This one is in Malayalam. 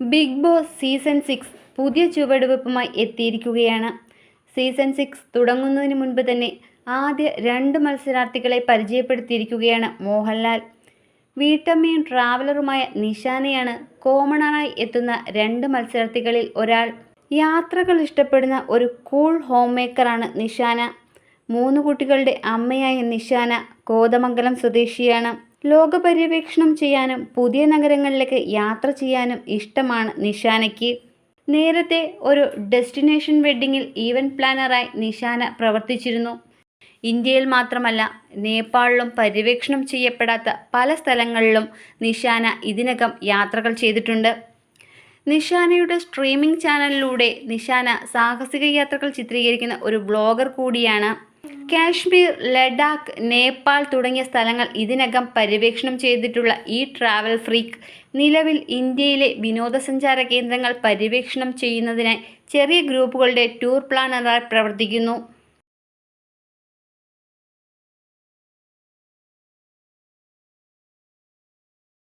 ബിഗ് ബോസ് സീസൺ 6 പുതിയ ചുവടുവെപ്പുമായി എത്തിയിരിക്കുകയാണ്. സീസൺ 6 തുടങ്ങുന്നതിന് മുൻപ് തന്നെ ആദ്യ 2 മത്സരാർത്ഥികളെ പരിചയപ്പെടുത്തിയിരിക്കുകയാണ് മോഹൻലാൽ. വീട്ടമ്മയും ട്രാവലറുമായ നിഷാനയാണ് കോമണറായി എത്തുന്ന 2 മത്സരാർത്ഥികളിൽ ഒരാൾ. യാത്രകൾ ഇഷ്ടപ്പെടുന്ന ഒരു കൂൾ ഹോം മേക്കറാണ് നിഷാന. 3 കുട്ടികളുടെ അമ്മയായ നിഷാന കോതമംഗലം സ്വദേശിയാണ്. ലോക പര്യവേക്ഷണം ചെയ്യാനും പുതിയ നഗരങ്ങളിലേക്ക് യാത്ര ചെയ്യാനും ഇഷ്ടമാണ് നിഷാനയ്ക്ക്. നേരത്തെ ഒരു ഡെസ്റ്റിനേഷൻ വെഡ്ഡിങ്ങിൽ ഈവന്റ് പ്ലാനറായി നിഷാന പ്രവർത്തിച്ചിരുന്നു. ഇന്ത്യയിൽ മാത്രമല്ല നേപ്പാളിലും പര്യവേക്ഷണം ചെയ്യപ്പെടാത്ത പല സ്ഥലങ്ങളിലും നിഷാന ഇതിനകം യാത്രകൾ ചെയ്തിട്ടുണ്ട്. നിഷാനയുടെ സ്ട്രീമിംഗ് ചാനലിലൂടെ നിഷാന സാഹസിക യാത്രകൾ ചിത്രീകരിക്കുന്ന ഒരു ബ്ലോഗർ കൂടിയാണ്. കാശ്മീർ, ലഡാക്ക്, നേപ്പാൾ തുടങ്ങിയ സ്ഥലങ്ങൾ ഇതിനകം പര്യവേക്ഷണം ചെയ്തിട്ടുള്ള ഈ ട്രാവൽ ഫ്രീക്ക് നിലവിൽ ഇന്ത്യയിലെ വിനോദസഞ്ചാര കേന്ദ്രങ്ങൾ പര്യവേക്ഷണം ചെയ്യുന്നതിനായി ചെറിയ ഗ്രൂപ്പുകളുടെ ടൂർ പ്ലാനറായി പ്രവർത്തിക്കുന്നു.